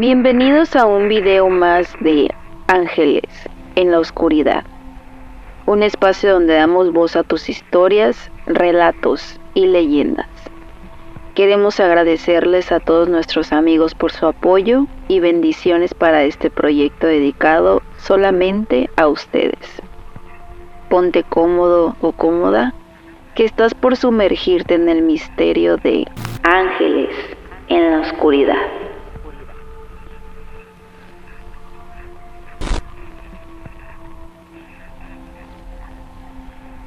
Bienvenidos a un video más de Ángeles en la Oscuridad, un espacio donde damos voz a tus historias, relatos y leyendas. Queremos agradecerles a todos nuestros amigos por su apoyo y bendiciones para este proyecto dedicado solamente a ustedes. Ponte cómodo o cómoda, que estás por sumergirte en el misterio de Ángeles en la Oscuridad.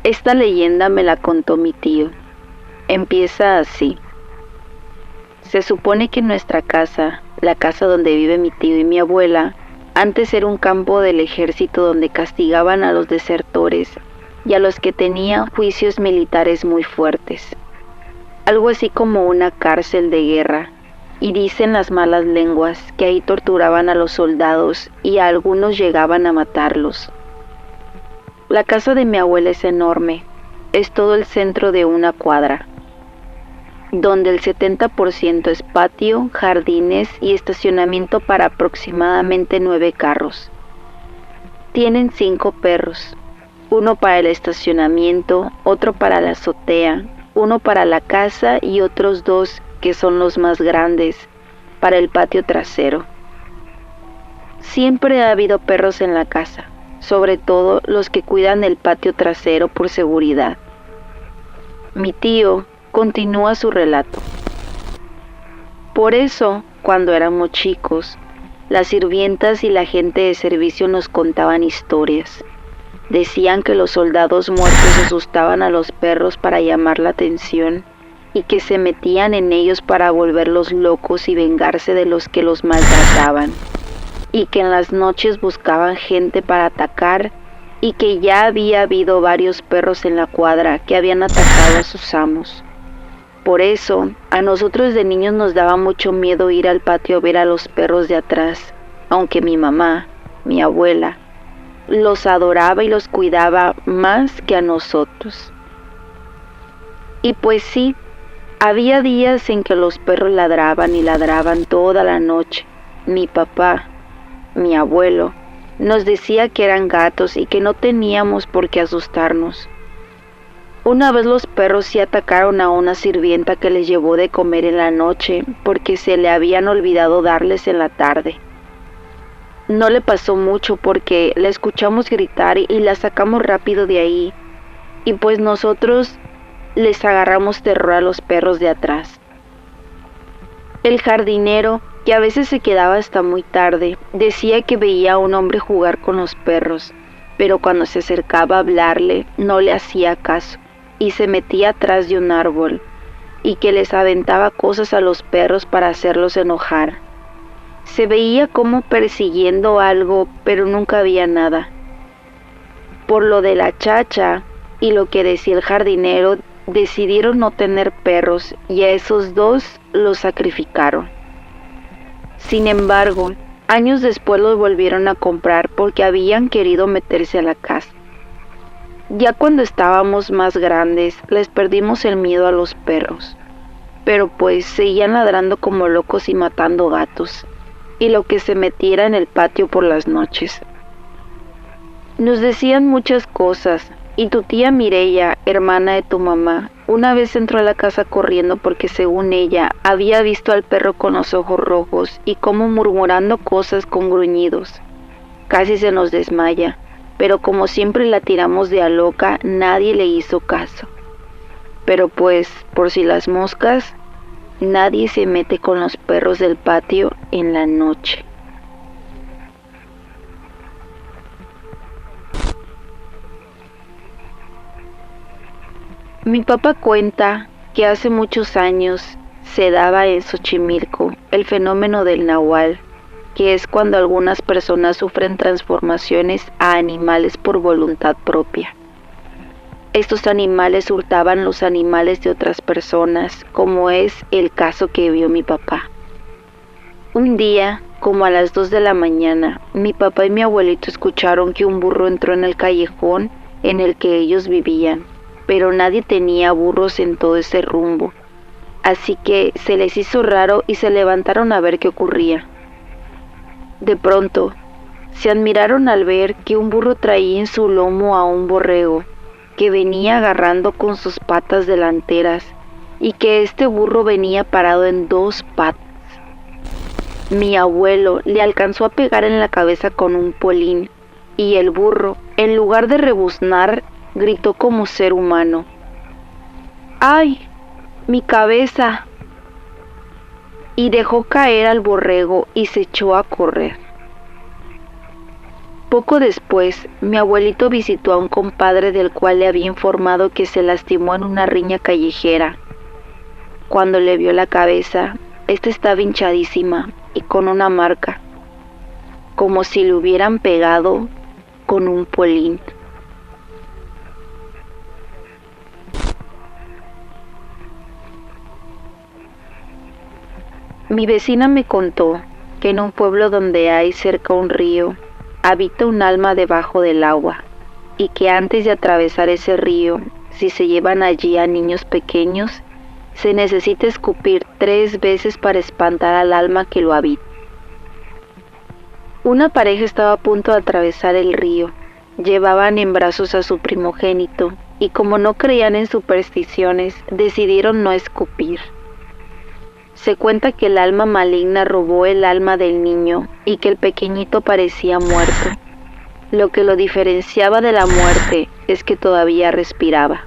Esta leyenda me la contó mi tío. Empieza así. Se supone que nuestra casa, la casa donde vive mi tío y mi abuela, antes era un campo del ejército donde castigaban a los desertores y a los que tenían juicios militares muy fuertes. Algo así como una cárcel de guerra, y dicen las malas lenguas que ahí torturaban a los soldados y a algunos llegaban a matarlos. La casa de mi abuela es enorme, es todo el centro de una cuadra, donde el 70% es patio, jardines y estacionamiento para aproximadamente 9 carros. Tienen 5 perros, uno para el estacionamiento, otro para la azotea, uno para la casa y otros 2, que son los más grandes, para el patio trasero. Siempre ha habido perros en la casa, sobre todo los que cuidan el patio trasero por seguridad. Mi tío continúa su relato. Por eso, cuando éramos chicos, las sirvientas y la gente de servicio nos contaban historias. Decían que los soldados muertos asustaban a los perros para llamar la atención y que se metían en ellos para volverlos locos y vengarse de los que los maltrataban, y que en las noches buscaban gente para atacar, y que ya había habido varios perros en la cuadra que habían atacado a sus amos. Por eso, a nosotros de niños nos daba mucho miedo ir al patio a ver a los perros de atrás, aunque mi mamá, mi abuela, los adoraba y los cuidaba más que a nosotros. Y pues sí, había días en que los perros ladraban y ladraban toda la noche. Mi papá, mi abuelo, nos decía que eran gatos y que no teníamos por qué asustarnos. Una vez los perros sí atacaron a una sirvienta que les llevó de comer en la noche porque se le habían olvidado darles en la tarde. No le pasó mucho porque la escuchamos gritar y la sacamos rápido de ahí, y pues nosotros les agarramos terror a los perros de atrás. El jardinero, que a veces se quedaba hasta muy tarde, decía que veía a un hombre jugar con los perros, pero cuando se acercaba a hablarle no le hacía caso y se metía atrás de un árbol, y que les aventaba cosas a los perros para hacerlos enojar. Se veía como persiguiendo algo, pero nunca había nada. Por lo de la chacha y lo que decía el jardinero, decidieron no tener perros y a esos 2 los sacrificaron. Sin embargo, años después los volvieron a comprar porque habían querido meterse a la casa. Ya cuando estábamos más grandes, les perdimos el miedo a los perros, pero pues seguían ladrando como locos y matando gatos, y lo que se metiera en el patio por las noches. Nos decían muchas cosas, y tu tía Mireya, hermana de tu mamá, una vez entró a la casa corriendo porque según ella había visto al perro con los ojos rojos y como murmurando cosas con gruñidos. Casi se nos desmaya, pero como siempre la tiramos de a loca, nadie le hizo caso. Pero pues, por si las moscas, nadie se mete con los perros del patio en la noche. Mi papá cuenta que hace muchos años se daba en Xochimilco el fenómeno del nahual, que es cuando algunas personas sufren transformaciones a animales por voluntad propia. Estos animales hurtaban los animales de otras personas, como es el caso que vio mi papá. Un día, como a las 2 de la mañana, mi papá y mi abuelito escucharon que un burro entró en el callejón en el que ellos vivían, pero nadie tenía burros en todo ese rumbo, así que se les hizo raro y se levantaron a ver qué ocurría. De pronto, se admiraron al ver que un burro traía en su lomo a un borrego, que venía agarrando con sus patas delanteras, y que este burro venía parado en dos patas. Mi abuelo le alcanzó a pegar en la cabeza con un polín, y el burro, en lugar de rebuznar, gritó como ser humano: ¡ay, mi cabeza! Y dejó caer al borrego y se echó a correr. Poco después, mi abuelito visitó a un compadre del cual le había informado que se lastimó en una riña callejera. Cuando le vio la cabeza, esta estaba hinchadísima y con una marca, como si le hubieran pegado con un polín. Mi vecina me contó que en un pueblo donde hay cerca un río, habita un alma debajo del agua, y que antes de atravesar ese río, si se llevan allí a niños pequeños, se necesita escupir 3 veces para espantar al alma que lo habita. Una pareja estaba a punto de atravesar el río. Llevaban en brazos a su primogénito, y como no creían en supersticiones, decidieron no escupir. Se cuenta que el alma maligna robó el alma del niño y que el pequeñito parecía muerto. Lo que lo diferenciaba de la muerte es que todavía respiraba.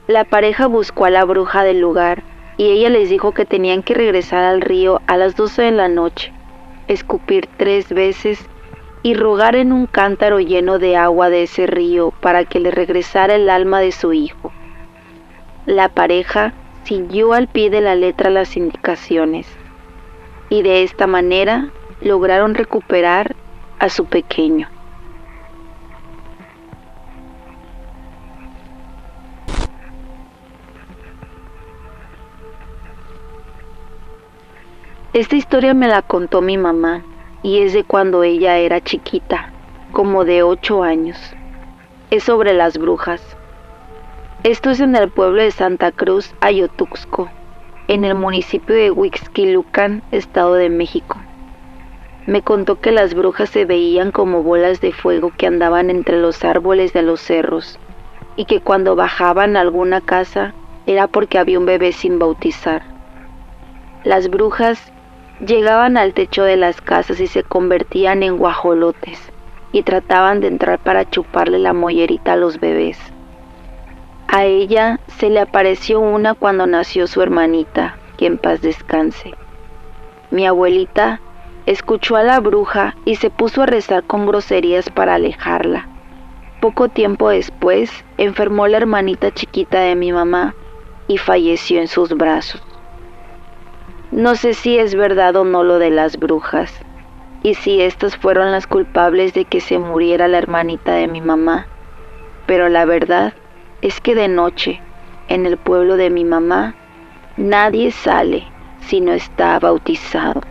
La pareja buscó a la bruja del lugar y ella les dijo que tenían que regresar al río a las 12 de la noche, escupir 3 veces y rogar en un cántaro lleno de agua de ese río para que le regresara el alma de su hijo. La pareja siguió al pie de la letra las indicaciones y de esta manera lograron recuperar a su pequeño. Esta historia me la contó mi mamá y es de cuando ella era chiquita, como de 8 años. Es sobre las brujas. Esto es en el pueblo de Santa Cruz, Ayotuxco, en el municipio de Huixquilucan, Estado de México. Me contó que las brujas se veían como bolas de fuego que andaban entre los árboles de los cerros y que cuando bajaban a alguna casa era porque había un bebé sin bautizar. Las brujas llegaban al techo de las casas y se convertían en guajolotes y trataban de entrar para chuparle la mollerita a los bebés. A ella se le apareció una cuando nació su hermanita, que en paz descanse. Mi abuelita escuchó a la bruja y se puso a rezar con groserías para alejarla. Poco tiempo después enfermó la hermanita chiquita de mi mamá y falleció en sus brazos. No sé si es verdad o no lo de las brujas, y si estas fueron las culpables de que se muriera la hermanita de mi mamá, pero la verdad es que de noche, en el pueblo de mi mamá, nadie sale si no está bautizado.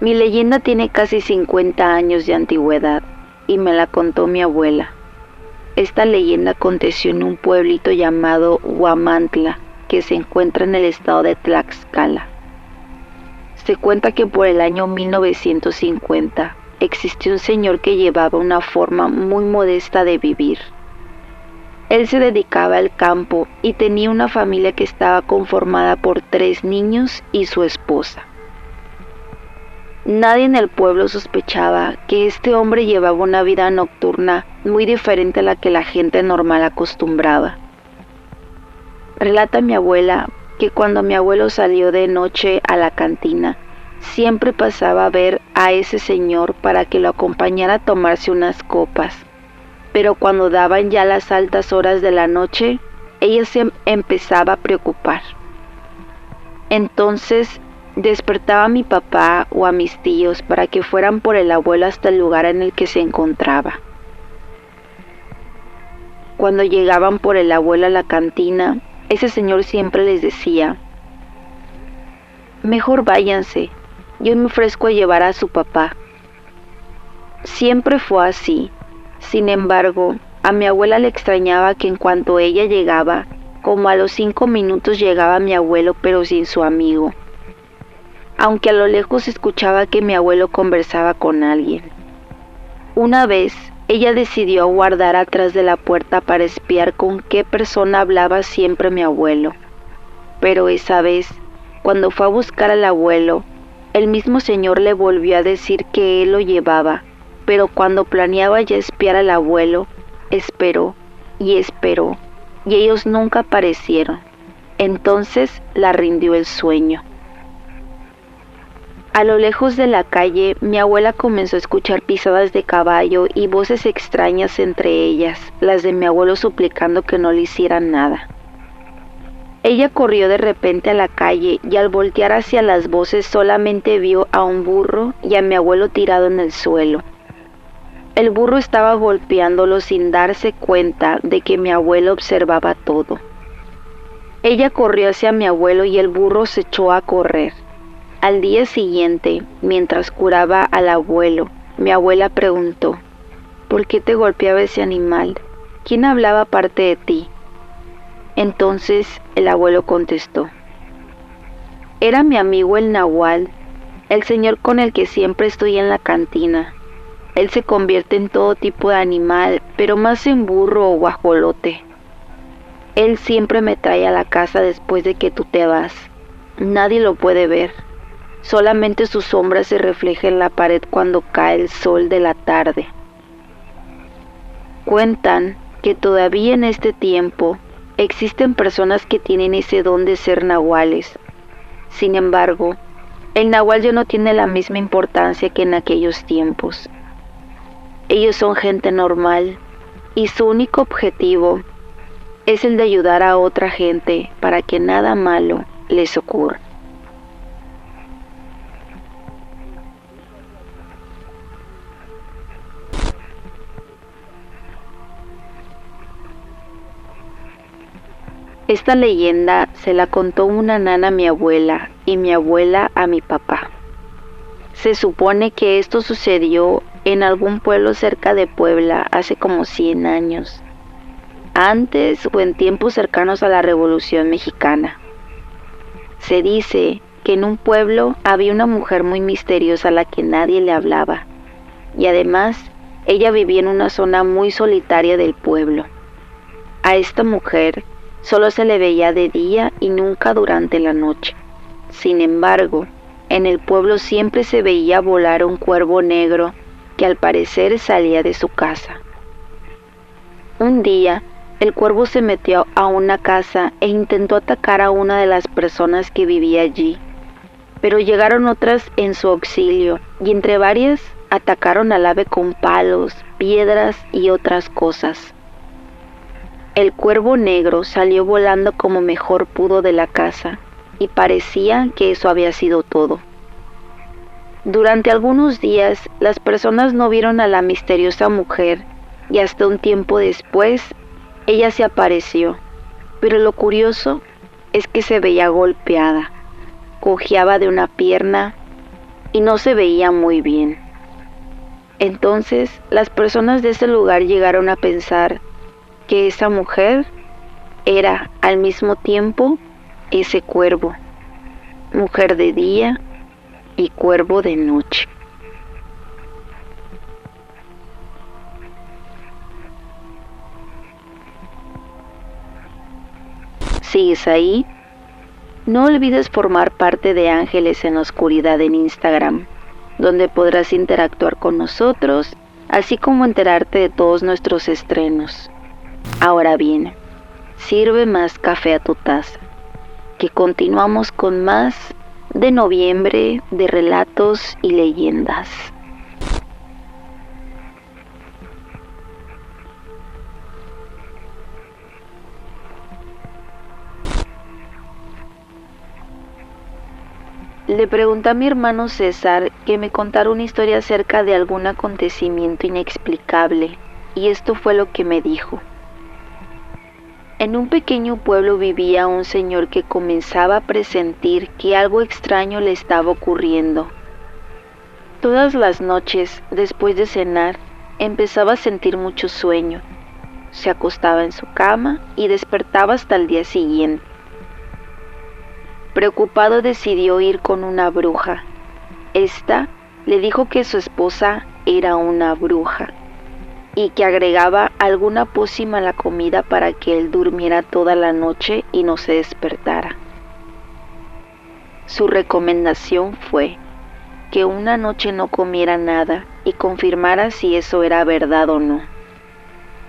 Mi leyenda tiene casi 50 años de antigüedad y me la contó mi abuela. Esta leyenda aconteció en un pueblito llamado Huamantla, que se encuentra en el estado de Tlaxcala. Se cuenta que por el año 1950 existió un señor que llevaba una forma muy modesta de vivir. Él se dedicaba al campo y tenía una familia que estaba conformada por 3 niños y su esposa. Nadie en el pueblo sospechaba que este hombre llevaba una vida nocturna muy diferente a la que la gente normal acostumbraba. Relata mi abuela que cuando mi abuelo salió de noche a la cantina, siempre pasaba a ver a ese señor para que lo acompañara a tomarse unas copas. Pero cuando daban ya las altas horas de la noche, ella se empezaba a preocupar. Entonces despertaba a mi papá o a mis tíos para que fueran por el abuelo hasta el lugar en el que se encontraba. Cuando llegaban por el abuelo a la cantina, ese señor siempre les decía: mejor váyanse, yo me ofrezco a llevar a su papá. Siempre fue así. Sin embargo, a mi abuela le extrañaba que en cuanto ella llegaba, Como a los 5 minutos llegaba mi abuelo, pero sin su amigo, aunque a lo lejos escuchaba que mi abuelo conversaba con alguien. Una vez, ella decidió aguardar atrás de la puerta para espiar con qué persona hablaba siempre mi abuelo. Pero esa vez, cuando fue a buscar al abuelo, el mismo señor le volvió a decir que él lo llevaba, pero cuando planeaba ya espiar al abuelo, esperó y esperó, y ellos nunca aparecieron. Entonces la rindió el sueño. A lo lejos de la calle, mi abuela comenzó a escuchar pisadas de caballo y voces extrañas, entre ellas las de mi abuelo suplicando que no le hicieran nada. Ella corrió de repente a la calle y al voltear hacia las voces solamente vio a un burro y a mi abuelo tirado en el suelo. El burro estaba golpeándolo sin darse cuenta de que mi abuelo observaba todo. Ella corrió hacia mi abuelo y el burro se echó a correr. Al día siguiente, mientras curaba al abuelo, mi abuela preguntó: ¿por qué te golpeaba ese animal? ¿Quién hablaba aparte de ti? Entonces el abuelo contestó: era mi amigo el nahual, el señor con el que siempre estoy en la cantina. Él se convierte en todo tipo de animal, pero más en burro o guajolote. Él siempre me trae a la casa después de que tú te vas. Nadie lo puede ver. Solamente su sombra se refleja en la pared cuando cae el sol de la tarde. Cuentan que todavía en este tiempo existen personas que tienen ese don de ser nahuales. Sin embargo, el nahual ya no tiene la misma importancia que en aquellos tiempos. Ellos son gente normal y su único objetivo es el de ayudar a otra gente para que nada malo les ocurra. Esta leyenda se la contó una nana a mi abuela y mi abuela a mi papá. Se supone que esto sucedió en algún pueblo cerca de Puebla hace como 100 años, antes o en tiempos cercanos a la Revolución Mexicana. Se dice que en un pueblo había una mujer muy misteriosa a la que nadie le hablaba, y además ella vivía en una zona muy solitaria del pueblo. A esta mujer solo se le veía de día y nunca durante la noche. Sin embargo, en el pueblo siempre se veía volar un cuervo negro que al parecer salía de su casa. Un día, el cuervo se metió a una casa e intentó atacar a una de las personas que vivía allí, pero llegaron otras en su auxilio y entre varias atacaron al ave con palos, piedras y otras cosas. El cuervo negro salió volando como mejor pudo de la casa y parecía que eso había sido todo. Durante algunos días las personas no vieron a la misteriosa mujer y hasta un tiempo después ella se apareció, pero lo curioso es que se veía golpeada, cojeaba de una pierna y no se veía muy bien. Entonces las personas de ese lugar llegaron a pensar que esa mujer era al mismo tiempo ese cuervo, mujer de día y cuervo de noche. ¿Sigues ahí? No olvides formar parte de Ángeles en la Oscuridad en Instagram, donde podrás interactuar con nosotros, así como enterarte de todos nuestros estrenos. Ahora bien, sirve más café a tu taza, que continuamos con más de noviembre de relatos y leyendas. Le pregunté a mi hermano César que me contara una historia acerca de algún acontecimiento inexplicable, y esto fue lo que me dijo. En un pequeño pueblo vivía un señor que comenzaba a presentir que algo extraño le estaba ocurriendo. Todas las noches, después de cenar, empezaba a sentir mucho sueño, se acostaba en su cama y despertaba hasta el día siguiente. Preocupado decidió ir con una bruja. Esta le dijo que su esposa era una bruja y que agregaba alguna pócima a la comida para que él durmiera toda la noche y no se despertara. Su recomendación fue que una noche no comiera nada y confirmara si eso era verdad o no.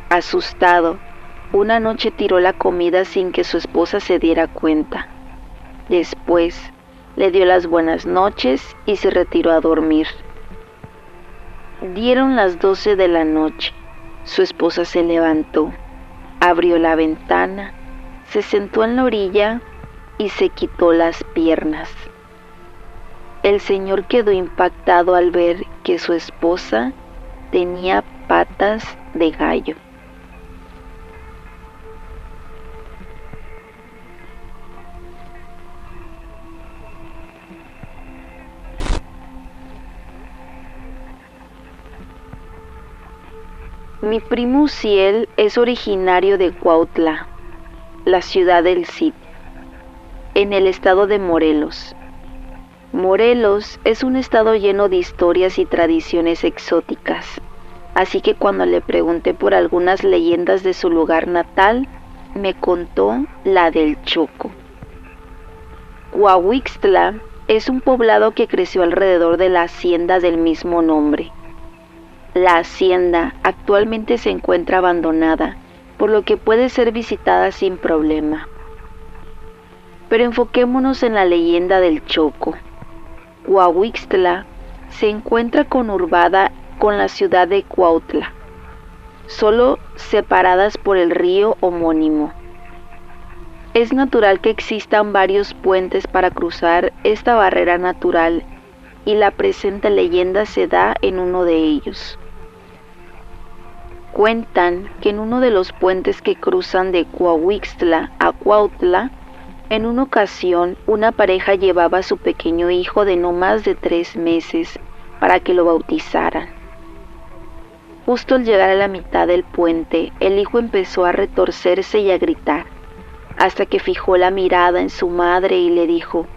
Asustado, una noche tiró la comida sin que su esposa se diera cuenta. Después, le dio las buenas noches y se retiró a dormir. Dieron las 12 de la noche. Su esposa se levantó, abrió la ventana, se sentó en la orilla y se quitó las piernas. El señor quedó impactado al ver que su esposa tenía patas de gallo. Mi primo Uziel es originario de Cuautla, la ciudad del Cid, en el estado de Morelos. Morelos es un estado lleno de historias y tradiciones exóticas, así que cuando le pregunté por algunas leyendas de su lugar natal, me contó la del Choco. Cuauhixtla es un poblado que creció alrededor de la hacienda del mismo nombre. La hacienda actualmente se encuentra abandonada, por lo que puede ser visitada sin problema. Pero enfoquémonos en la leyenda del Choco. Cuauhixtla se encuentra conurbada con la ciudad de Cuautla, solo separadas por el río homónimo. Es natural que existan varios puentes para cruzar esta barrera natural y la presente leyenda se da en uno de ellos. Cuentan que en uno de los puentes que cruzan de Cuauhixtla a Cuautla, en una ocasión una pareja llevaba a su pequeño hijo de no más de 3 meses para que lo bautizaran. Justo al llegar a la mitad del puente, el hijo empezó a retorcerse y a gritar, hasta que fijó la mirada en su madre y le dijo: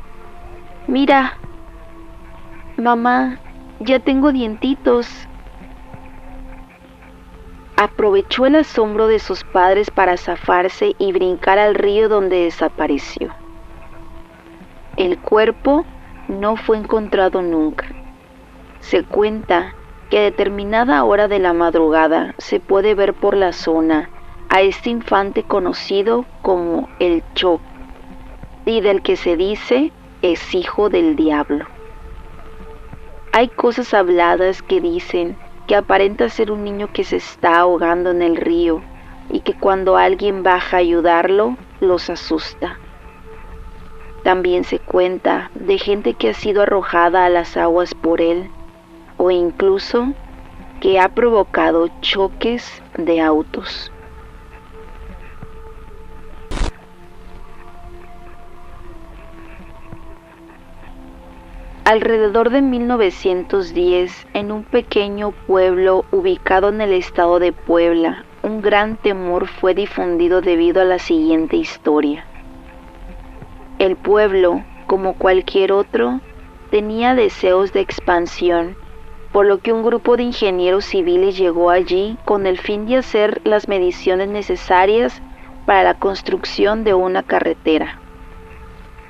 «Mira, mamá, ya tengo dientitos». Aprovechó el asombro de sus padres para zafarse y brincar al río, donde desapareció. El cuerpo no fue encontrado nunca. Se cuenta que a determinada hora de la madrugada se puede ver por la zona a este infante conocido como el Choco, y del que se dice es hijo del diablo. Hay cosas habladas que dicen que aparenta ser un niño que se está ahogando en el río y que cuando alguien baja a ayudarlo, los asusta. También se cuenta de gente que ha sido arrojada a las aguas por él, o incluso que ha provocado choques de autos. Alrededor de 1910, en un pequeño pueblo ubicado en el estado de Puebla, un gran temor fue difundido debido a la siguiente historia. El pueblo, como cualquier otro, tenía deseos de expansión, por lo que un grupo de ingenieros civiles llegó allí con el fin de hacer las mediciones necesarias para la construcción de una carretera.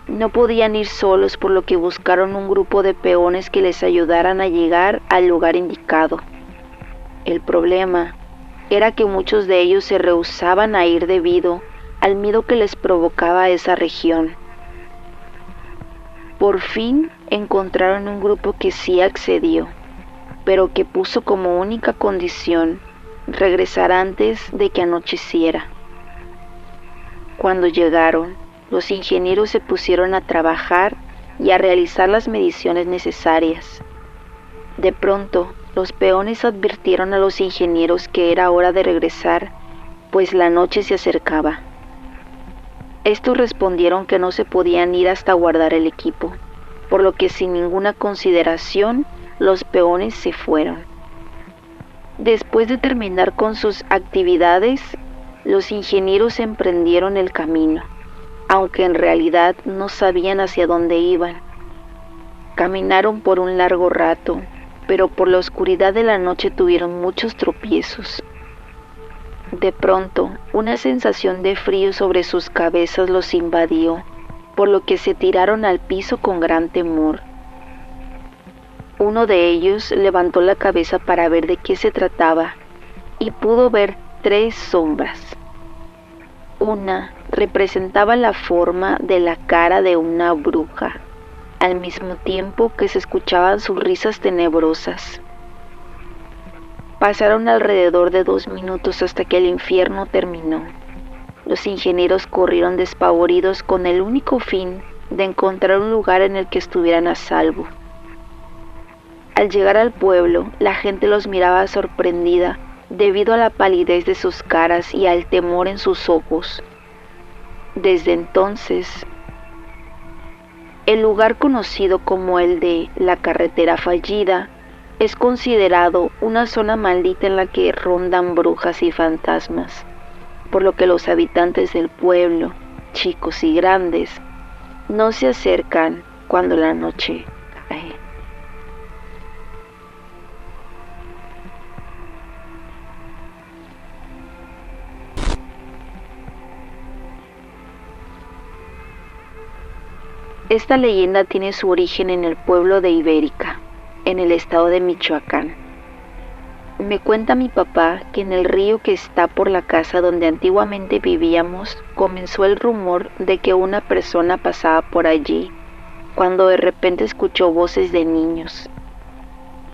No podían ir solos, por lo que buscaron un grupo de peones que les ayudaran a llegar al lugar indicado. El problema era que muchos de ellos se rehusaban a ir debido al miedo que les provocaba esa región. Por fin encontraron un grupo que sí accedió, pero que puso como única condición regresar antes de que anocheciera. Cuando llegaron, los ingenieros se pusieron a trabajar y a realizar las mediciones necesarias. De pronto, los peones advirtieron a los ingenieros que era hora de regresar, pues la noche se acercaba. Estos respondieron que no se podían ir hasta guardar el equipo, por lo que sin ninguna consideración, los peones se fueron. Después de terminar con sus actividades, Los ingenieros emprendieron el camino, aunque en realidad no sabían hacia dónde iban. Caminaron por un largo rato, pero por la oscuridad de la noche tuvieron muchos tropiezos. De pronto, una sensación de frío sobre sus cabezas los invadió, por lo que se tiraron al piso con gran temor. Uno de ellos levantó la cabeza para ver de qué se trataba y pudo ver 3 sombras. Una representaba la forma de la cara de una bruja, al mismo tiempo que se escuchaban sus risas tenebrosas. Pasaron alrededor de 2 minutos hasta que el infierno terminó. Los ingenieros corrieron despavoridos con el único fin de encontrar un lugar en el que estuvieran a salvo. Al llegar al pueblo, la gente los miraba sorprendida debido a la palidez de sus caras y al temor en sus ojos. Desde entonces, el lugar conocido como el de la carretera fallida es considerado una zona maldita en la que rondan brujas y fantasmas, por lo que los habitantes del pueblo, chicos y grandes, no se acercan cuando la noche cae. Esta leyenda tiene su origen en el pueblo de Ibérica, en el estado de Michoacán. Me cuenta mi papá que en el río que está por la casa donde antiguamente vivíamos, comenzó el rumor de que una persona pasaba por allí, cuando de repente escuchó voces de niños.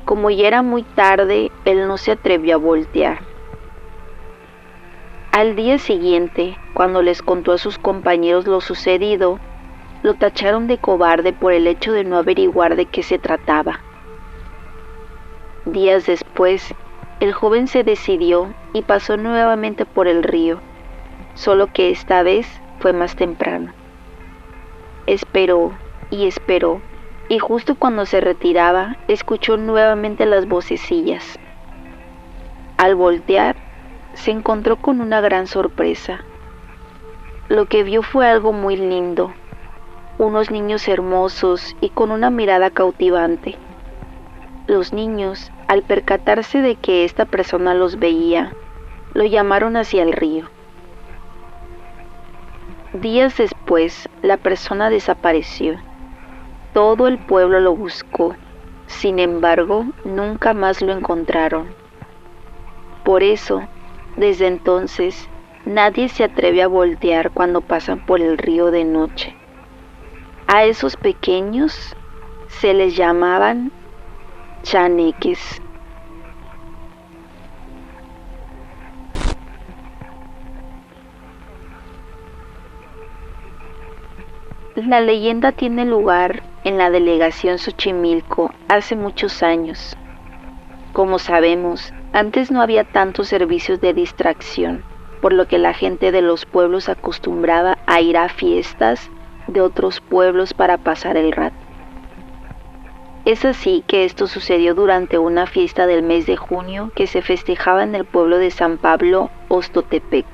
Como ya era muy tarde, él no se atrevió a voltear. Al día siguiente, cuando les contó a sus compañeros lo sucedido, lo tacharon de cobarde por el hecho de no averiguar de qué se trataba. Días después, el joven se decidió y pasó nuevamente por el río, solo que esta vez fue más temprano. Esperó, y justo cuando se retiraba, escuchó nuevamente las vocecillas. Al voltear, se encontró con una gran sorpresa. Lo que vio fue algo muy lindo, unos niños hermosos y con una mirada cautivante. Los niños, al percatarse de que esta persona los veía, lo llamaron hacia el río. Días después, la persona desapareció. Todo el pueblo lo buscó, sin embargo, nunca más lo encontraron. Por eso, desde entonces, nadie se atreve a voltear cuando pasan por el río de noche. A esos pequeños se les llamaban chaneques. La leyenda tiene lugar en la delegación Xochimilco hace muchos años. Como sabemos, antes no había tantos servicios de distracción, por lo que la gente de los pueblos acostumbraba a ir a fiestas de otros pueblos para pasar el rato. Es así que esto sucedió durante una fiesta del mes de junio que se festejaba en el pueblo de San Pablo, Ostotepec.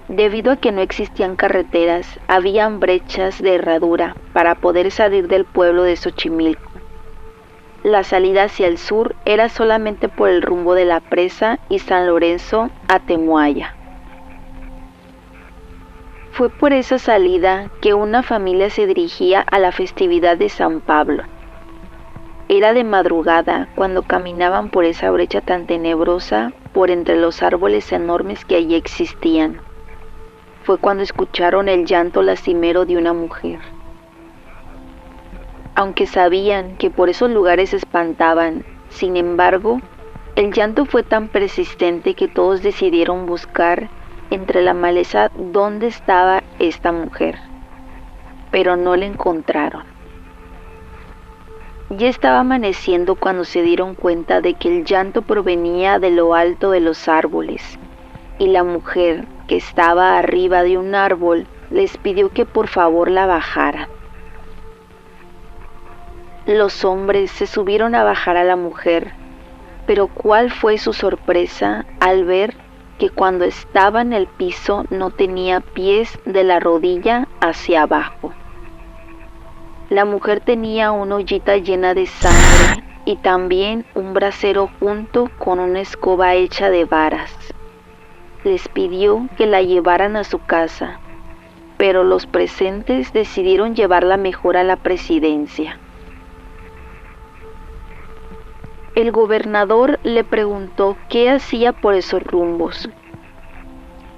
Debido a que no existían carreteras, habían brechas de herradura para poder salir del pueblo de Xochimilco. La salida hacia el sur era solamente por el rumbo de la presa y San Lorenzo a Temuaya. Fue por esa salida que una familia se dirigía a la festividad de San Pablo. Era de madrugada cuando caminaban por esa brecha tan tenebrosa por entre los árboles enormes que allí existían. Fue cuando escucharon el llanto lastimero de una mujer. Aunque sabían que por esos lugares se espantaban, sin embargo, el llanto fue tan persistente que todos decidieron buscar entre la maleza dónde estaba esta mujer, pero no la encontraron. Ya estaba amaneciendo cuando se dieron cuenta de que el llanto provenía de lo alto de los árboles, y la mujer, que estaba arriba de un árbol, les pidió que por favor la bajaran. Los hombres se subieron a bajar a la mujer, pero ¿cuál fue su sorpresa al ver que cuando estaba en el piso no tenía pies de la rodilla hacia abajo. La mujer tenía una ollita llena de sangre y también un brasero junto con una escoba hecha de varas. Les pidió que la llevaran a su casa, pero los presentes decidieron llevarla mejor a la presidencia. El gobernador le preguntó qué hacía por esos rumbos,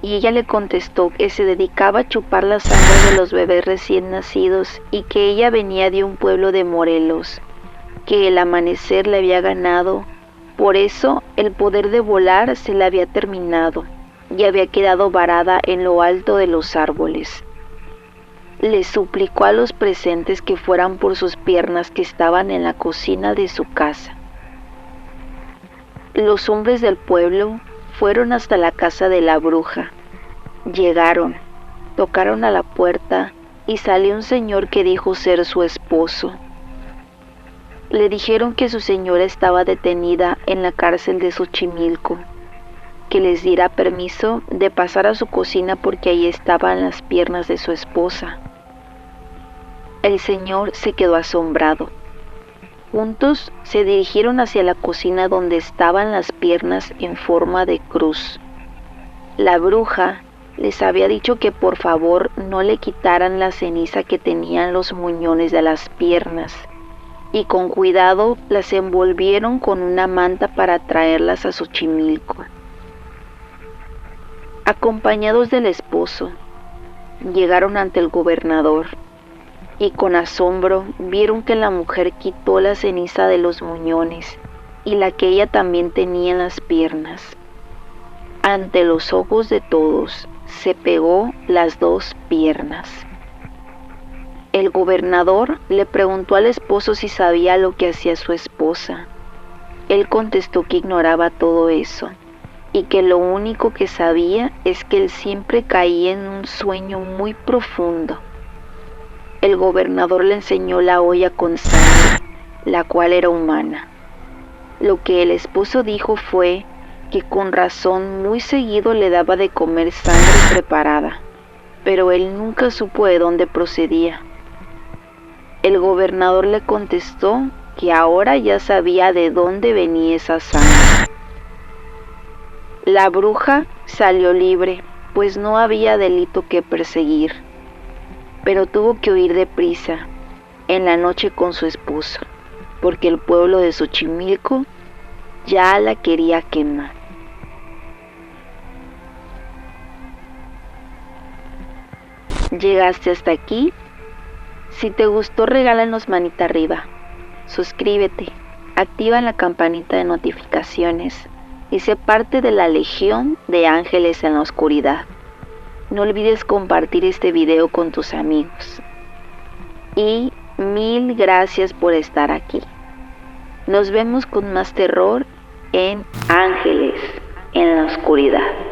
y ella le contestó que se dedicaba a chupar la sangre de los bebés recién nacidos y que ella venía de un pueblo de Morelos, que el amanecer le había ganado, por eso el poder de volar se le había terminado y había quedado varada en lo alto de los árboles. Le suplicó a los presentes que fueran por sus piernas que estaban en la cocina de su casa. Los hombres del pueblo fueron hasta la casa de la bruja. Llegaron, tocaron a la puerta y salió un señor que dijo ser su esposo. Le dijeron que su señora estaba detenida en la cárcel de Xochimilco, que les diera permiso de pasar a su cocina porque ahí estaban las piernas de su esposa. El señor se quedó asombrado. Juntos se dirigieron hacia la cocina donde estaban las piernas en forma de cruz. La bruja les había dicho que por favor no le quitaran la ceniza que tenían los muñones de las piernas, y con cuidado las envolvieron con una manta para traerlas a Xochimilco. Acompañados del esposo, llegaron ante el gobernador y con asombro vieron que la mujer quitó la ceniza de los muñones y la que ella también tenía en las piernas. Ante los ojos de todos, se pegó las dos piernas. El gobernador le preguntó al esposo si sabía lo que hacía su esposa. Él contestó que ignoraba todo eso y que lo único que sabía es que él siempre caía en un sueño muy profundo. El gobernador le enseñó la olla con sangre, la cual era humana. Lo que el esposo dijo fue que con razón muy seguido le daba de comer sangre preparada, pero él nunca supo de dónde procedía. El gobernador le contestó que ahora ya sabía de dónde venía esa sangre. La bruja salió libre, pues no había delito que perseguir, pero tuvo que huir deprisa en la noche con su esposo, porque el pueblo de Xochimilco ya la quería quemar. ¿Llegaste hasta aquí? Si te gustó, regálanos manita arriba, suscríbete, activa la campanita de notificaciones y sé parte de la legión de ángeles en la oscuridad. No olvides compartir este video con tus amigos. Y mil gracias por estar aquí. Nos vemos con más terror en Ángeles en la Oscuridad.